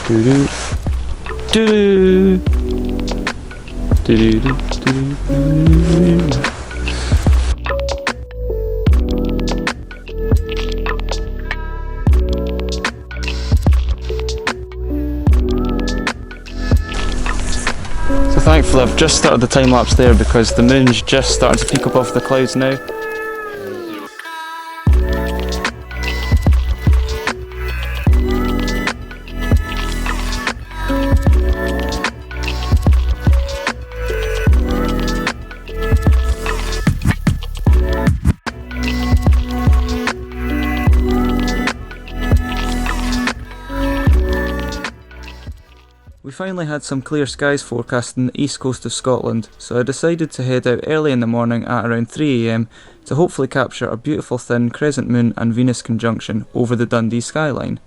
Doo-doo. Doo-doo. Doo-doo. Doo-doo. So thankfully I've just started the time lapse there because the moon's just starting to peek above the clouds now. We finally had some clear skies forecast in the east coast of Scotland, so I decided to head out early in the morning at around 3 AM to hopefully capture a beautiful thin crescent moon and Venus conjunction over the Dundee skyline.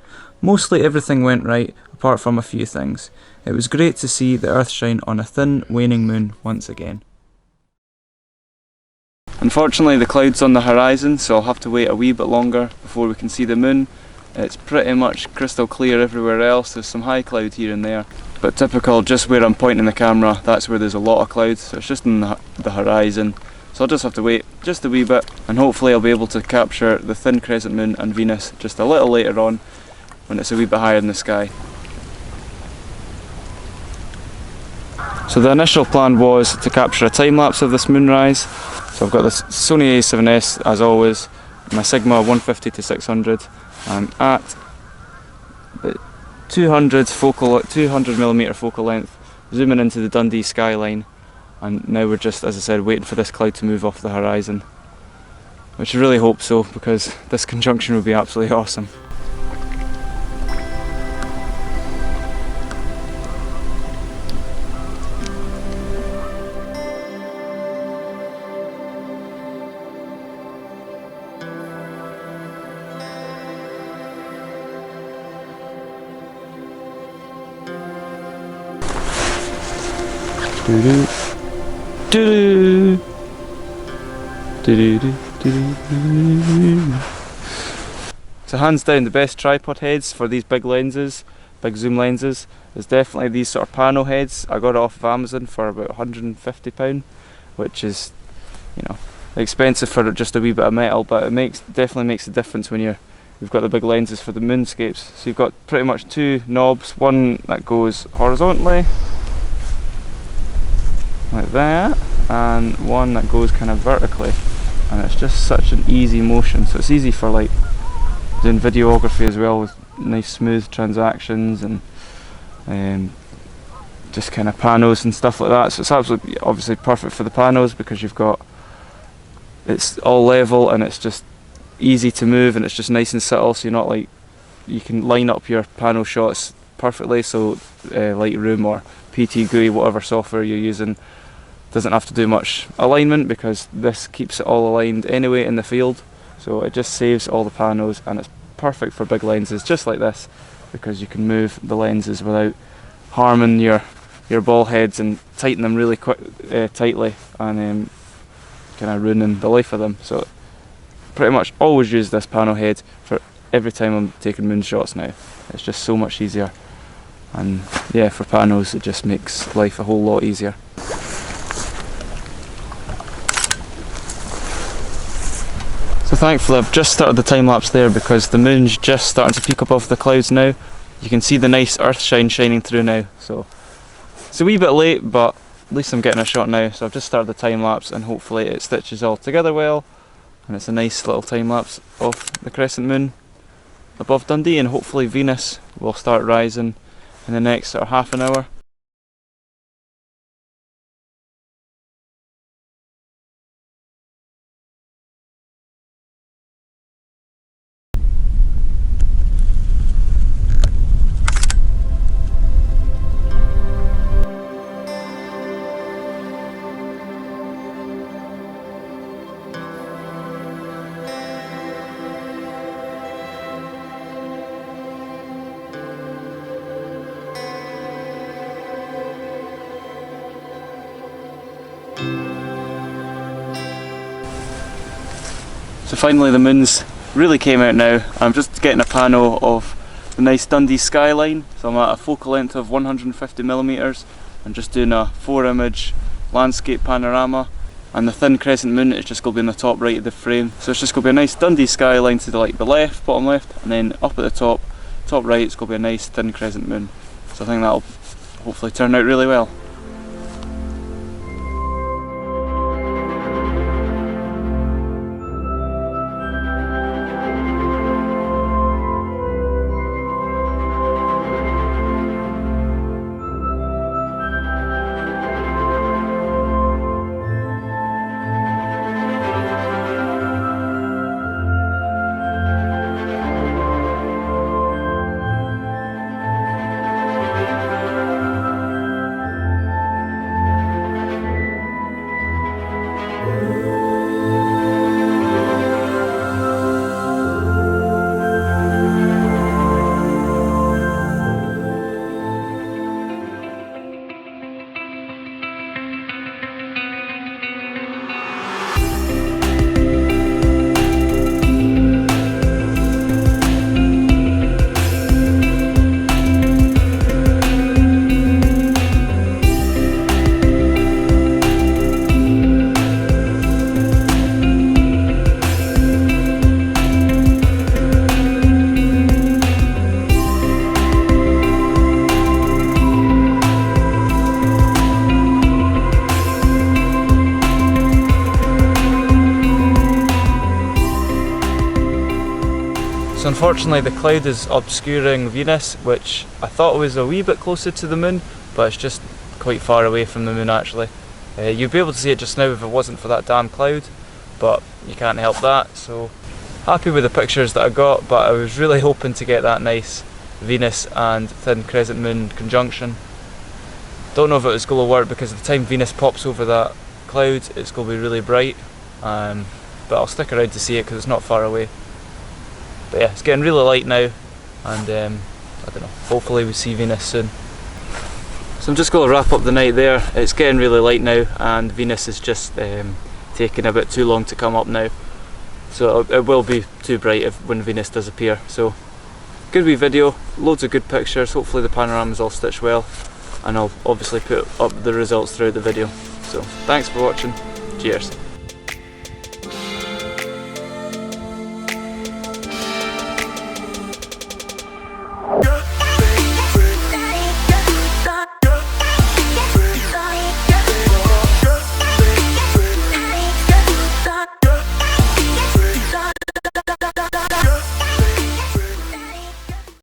Mostly everything went right, apart from a few things. It was great to see the earth shine on a thin, waning moon once again. Unfortunately the cloud's on the horizon, so I'll have to wait a wee bit longer before we can see the moon. It's pretty much crystal clear everywhere else. There's some high cloud here and there, but typical, just where I'm pointing the camera, that's where there's a lot of clouds, so it's just on the horizon. So I'll just have to wait just a wee bit, and hopefully I'll be able to capture the thin crescent moon and Venus just a little later on when it's a wee bit higher in the sky. So the initial plan was to capture a time lapse of this moonrise. So I've got this Sony A7S as always, my Sigma 150 to 600. I'm at the 200mm focal length, zooming into the Dundee skyline, and now we're just, as I said, waiting for this cloud to move off the horizon, which I really hope so, because this conjunction would be absolutely awesome. Doo-doo. Doo-doo. Doo-doo. Doo-doo. So hands down, the best tripod heads for these big lenses, big zoom lenses, is definitely these sort of pano heads. I got it off of Amazon for about £150, which is, you know, expensive for just a wee bit of metal, but it definitely makes a difference when you've got the big lenses for the moonscapes. So you've got pretty much two knobs, one that goes horizontally like that, and one that goes kind of vertically, and it's just such an easy motion. So it's easy for like doing videography as well, with nice smooth transactions and just kind of panos and stuff like that. So it's absolutely obviously perfect for the panos because it's all level and it's just easy to move and it's just nice and subtle, so you're not like, you can line up your pano shots perfectly, so Lightroom or PT GUI, whatever software you're using, doesn't have to do much alignment because this keeps it all aligned anyway in the field, so it just saves all the panos, and it's perfect for big lenses just like this because you can move the lenses without harming your ball heads and tighten them really tightly and kind of ruining the life of them. So pretty much always use this pano head for every time I'm taking moon shots now. It's just so much easier, and yeah, for panos it just makes life a whole lot easier. So thankfully I've just started the time lapse there because the moon's just starting to peek above the clouds now. You can see the nice earth shine shining through now, so it's a wee bit late, but at least I'm getting a shot now. So I've just started the time lapse and hopefully it stitches all together well, and it's a nice little time lapse of the crescent moon above Dundee, and hopefully Venus will start rising in the next sort of half an hour. So finally the moon's really came out now. I'm just getting a pano of the nice Dundee skyline. So I'm at a focal length of 150mm and just doing a 4-image landscape panorama. And the thin crescent moon is just going to be in the top right of the frame. So it's just going to be a nice Dundee skyline to the, like, the left, bottom left, and then up at the top right, it's going to be a nice thin crescent moon. So I think that'll hopefully turn out really well. So unfortunately the cloud is obscuring Venus, which I thought was a wee bit closer to the moon, but it's just quite far away from the moon actually. You'd be able to see it just now if it wasn't for that damn cloud, but you can't help that. So happy with the pictures that I got, but I was really hoping to get that nice Venus and thin crescent moon conjunction. Don't know if it was going to work because at the time Venus pops over that cloud it's going to be really bright, but I'll stick around to see it because it's not far away. But yeah, it's getting really light now, and I don't know, hopefully we see Venus soon. So I'm just going to wrap up the night there. It's getting really light now and Venus is just taking a bit too long to come up now. So it will be too bright when Venus does appear. So good wee video, loads of good pictures, hopefully the panorama's all stitched well, and I'll obviously put up the results throughout the video. So thanks for watching, cheers.